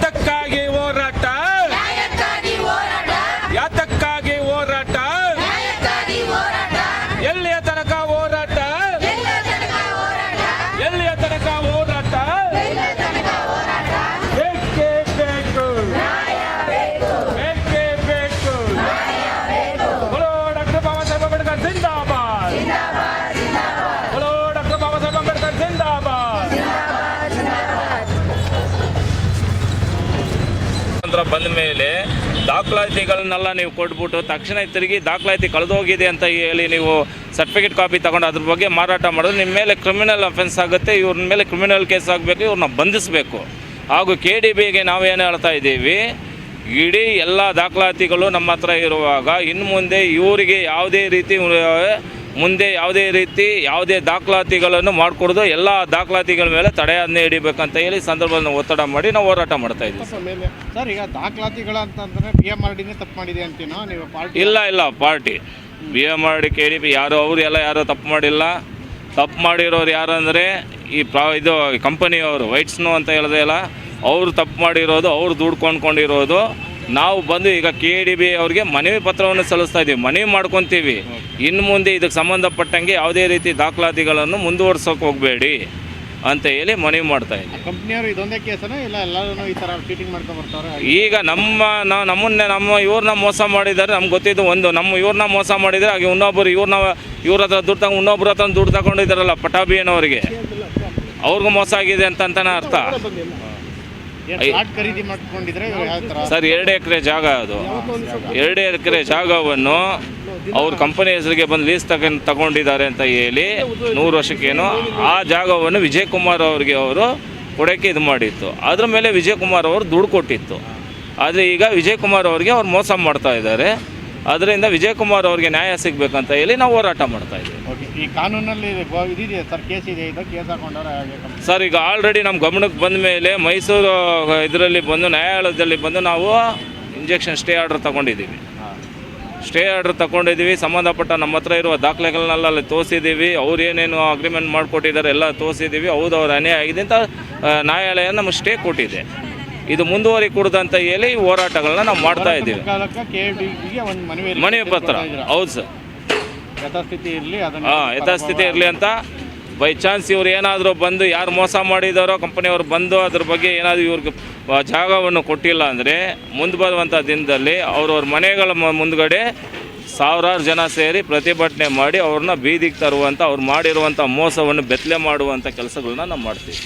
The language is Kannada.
ಯಾತಕ್ಕಾಗಿ ಹೋರಾಟ, ಯಾತಕ್ಕಾಗಿ ಹೋರಾಟ, ಎಲ್ಲಿಯ ತನಕ ಹೋರಾಟ, ಎಲ್ಲಿಯ ತನಕ ಹೋರಾಟ, ಬೇಕೇ ಬೇಕು, ಬೇಕೇ ಬೇಕು. बोलो डॉक्टर बाबा साहेब अंबेडकर जिंदाबाद, बोलो डॉक्टर बाबा साहेब अंबेडकर जिंदाबाद. ಬಂದ ಮೇಲೆ ದಾಖಲಾತಿಗಳನ್ನೆಲ್ಲ ನೀವು ಕೊಟ್ಬಿಟ್ಟು ತಕ್ಷಣ ತಿರುಗಿ ದಾಖಲಾತಿ ಕಳೆದೋಗಿದೆ ಅಂತ ಹೇಳಿ ನೀವು ಸರ್ಟಿಫಿಕೇಟ್ ಕಾಪಿ ತಗೊಂಡು ಅದ್ರ ಬಗ್ಗೆ ಮಾರಾಟ ಮಾಡೋದು ನಿಮ್ಮ ಮೇಲೆ ಕ್ರಿಮಿನಲ್ ಅಫೆನ್ಸ್ ಆಗುತ್ತೆ. ಇವ್ರ ಮೇಲೆ ಕ್ರಿಮಿನಲ್ ಕೇಸ್ ಆಗಬೇಕು, ಇವ್ರನ್ನ ಬಂಧಿಸಬೇಕು. ಹಾಗೂ KDBಗೆ ನಾವೇನು ಹೇಳ್ತಾ ಇದ್ದೀವಿ, ಇಡೀ ಎಲ್ಲ ದಾಖಲಾತಿಗಳು ನಮ್ಮ ಹತ್ರ ಇರುವಾಗ ಇನ್ನು ಮುಂದೆ ಇವರಿಗೆ ಯಾವುದೇ ದಾಖಲಾತಿಗಳನ್ನು ಮಾಡಿಕೊಡೋದು ಎಲ್ಲ ದಾಖಲಾತಿಗಳ ಮೇಲೆ ತಡೆಯಾಜ್ಞೆ ಹಿಡಿಬೇಕಂತ ಹೇಳಿ ಸಂದರ್ಭದಲ್ಲಿ ಒತ್ತಡ ಮಾಡಿ ನಾವು ಹೋರಾಟ ಮಾಡ್ತಾ ಇದ್ದೀವಿ. ಸರ್, ಈಗ ದಾಖಲಾತಿಗಳು ಅಂತಂದ್ರೆ BMRDನೇ ತಪ್ಪು ಮಾಡಿದೆ ಅಂತೀನೋ ನೀವು? ಇಲ್ಲ ಪಾರ್ಟಿ BMRD KDB ಯಾರು ಯಾರು ತಪ್ಪು ಮಾಡಿಲ್ಲ. ತಪ್ಪು ಮಾಡಿರೋರು ಯಾರಂದರೆ ಇದು ಕಂಪನಿಯವರು ವೈಟ್ ಸ್ನೋ ಅಂತ ಹೇಳಿದೆ ಅಲ್ಲ, ಅವರು ತಪ್ಪು ಮಾಡಿರೋದು, ಅವ್ರು ದುಡ್ಡು ಕೊಂಡ್ಕೊಂಡಿರೋದು. ನಾವು ಬಂದು ಈಗ KDB ಅವ್ರಿಗೆ ಮನವಿ ಪತ್ರವನ್ನು ಸಲ್ಲಿಸ್ತಾ ಇದ್ದೀವಿ, ಮನವಿ ಮಾಡ್ಕೊತೀವಿ. ಇನ್ನು ಮುಂದೆ ಇದಕ್ಕೆ ಸಂಬಂಧಪಟ್ಟಂಗೆ ಯಾವುದೇ ರೀತಿ ದಾಖಲಾತಿಗಳನ್ನು ಮುಂದುವರ್ಸೋಕೆ ಹೋಗಬೇಡಿ ಅಂತ ಹೇಳಿ ಮನವಿ ಮಾಡ್ತಾ ಇದ್ದೀವಿ. ಕಂಪ್ನಿಯವರು ಇದೊಂದೇ ಕೇಸನ ಇಲ್ಲ ಎಲ್ಲರೂ ಈ ಥರ ಚೀಟಿಂಗ್ ಮಾಡ್ಕೊಂಡು ಬರ್ತಾರೆ? ಈಗ ನಮ್ಮ ಇವ್ರನ್ನ ಮೋಸ ಮಾಡಿದ್ದಾರೆ, ನಮ್ಗೆ ಗೊತ್ತಿದ್ದು ಒಂದು, ಇವ್ರನ್ನ ಮೋಸ ಮಾಡಿದರೆ ಹಾಗೆ ಇನ್ನೊಬ್ಬರು ಇವ್ರ ಹತ್ರ ದುಡ್ಡು ತಗೊಂಡು ಇನ್ನೊಬ್ಬರ ಹತ್ರ ದುಡ್ಡು ತಗೊಂಡಿದ್ದಾರಲ್ಲ ಪಟಾಭಿಯನವರಿಗೆ, ಅವ್ರಿಗೂ ಮೋಸ ಆಗಿದೆ ಅಂತನೇ ಅರ್ಥ. ಖರೀದಿ ಮಾಡ್ಕೊಂಡಿದ್ರೆ ಸರ್ 2 ಎಕರೆ ಜಾಗ, ಅದು 2 ಎಕರೆ ಜಾಗವನ್ನು ಅವ್ರ ಕಂಪನಿ ಹೆಸರಿಗೆ ಬಂದು ಲೀಸ್ ತಗೊಂಡಿದ್ದಾರೆ ಅಂತ ಹೇಳಿ 100 ವರ್ಷಕ್ಕೇನು ಆ ಜಾಗವನ್ನು ವಿಜಯ್ ಕುಮಾರ್ ಅವ್ರಿಗೆ ಅವರು ಕೊಡೋಕ್ಕೆ ಇದು ಮಾಡಿತ್ತು. ಅದ್ರ ಮೇಲೆ ವಿಜಯ್ ಕುಮಾರ್ ಅವರು ದುಡ್ಡು ಕೊಟ್ಟಿತ್ತು. ಆದರೆ ಈಗ ವಿಜಯ್ ಕುಮಾರ್ ಅವ್ರಿಗೆ ಅವ್ರು ಮೋಸ ಮಾಡ್ತಾ ಇದ್ದಾರೆ. ಅದರಿಂದ ವಿಜಯ್ ಕುಮಾರ್ ಅವ್ರಿಗೆ ನ್ಯಾಯ ಸಿಗಬೇಕಂತ ಹೇಳಿ ನಾವು ಹೋರಾಟ ಮಾಡ್ತಾ ಇದ್ದೀವಿ. ಈ ಕಾನೂನಲ್ಲಿ ಇದಿದೆ ಸರ್, ಕೇಸ್ ಇದೆ, ಇದು ಕೇಸ್ ಹಾಕೊಂಡಾರೆ ಸರ್. ಈಗ ಆಲ್ರೆಡಿ ನಮ್ಮ ಗಮನಕ್ಕೆ ಬಂದ ಮೇಲೆ ಮೈಸೂರು ಇದರಲ್ಲಿ ಬಂದು ನ್ಯಾಯಾಲಯದಲ್ಲಿ ಬಂದು ನಾವು ಇಂಜೆಕ್ಷನ್ ಸ್ಟೇ ಆರ್ಡರ್ ತಗೊಂಡಿದ್ದೀವಿ. ಸಂಬಂಧಪಟ್ಟ ನಮ್ಮ ಹತ್ರ ಇರುವ ದಾಖಲೆಗಳನ್ನೆಲ್ಲ ಅಲ್ಲಿ ತೋರಿಸಿದ್ದೀವಿ. ಅವ್ರು ಏನೇನು ಅಗ್ರಿಮೆಂಟ್ ಮಾಡಿಕೊಟ್ಟಿದ್ದಾರೆ ಎಲ್ಲ ತೋರಿಸಿದ್ದೀವಿ. ಹೌದು, ಅವ್ರು ಅನ್ಯಾಯ ಆಗಿದೆ ಅಂತ ನ್ಯಾಯಾಲಯ ನಮಗೆ ಸ್ಟೇ ಕೊಟ್ಟಿದೆ. ಇದು ಮುಂದುವರಿಕೂಡದು ಅಂತ ಹೇಳಿ ಹೋರಾಟಗಳನ್ನ ನಾವು ಮಾಡ್ತಾ ಇದ್ದೀವಿ. ಮನವಿ ಪತ್ರ, ಹೌದು ಸರ್, ಯಥಾಸ್ಥಿತಿ ಇರಲಿ ಅಂತ. ಬೈ ಚಾನ್ಸ್ ಇವ್ರು ಏನಾದರೂ ಬಂದು ಯಾರು ಮೋಸ ಮಾಡಿದಾರೋ ಕಂಪನಿಯವರು ಬಂದು ಅದ್ರ ಬಗ್ಗೆ ಏನಾದರೂ ಇವ್ರಿಗೆ ಜಾಗವನ್ನು ಕೊಟ್ಟಿಲ್ಲ ಅಂದರೆ ಮುಂದೆ ಬರುವಂಥ ದಿನದಲ್ಲಿ ಅವ್ರವ್ರ ಮನೆಗಳ ಮುಂದ್ಗಡೆ ಸಾವಿರಾರು ಜನ ಸೇರಿ ಪ್ರತಿಭಟನೆ ಮಾಡಿ ಅವ್ರನ್ನ ಬೀದಿಗೆ ತರುವಂಥ, ಅವ್ರು ಮಾಡಿರುವಂಥ ಮೋಸವನ್ನು ಬೆತ್ತಲೆ ಮಾಡುವಂಥ ಕೆಲಸಗಳನ್ನ ನಾವು ಮಾಡ್ತೀವಿ.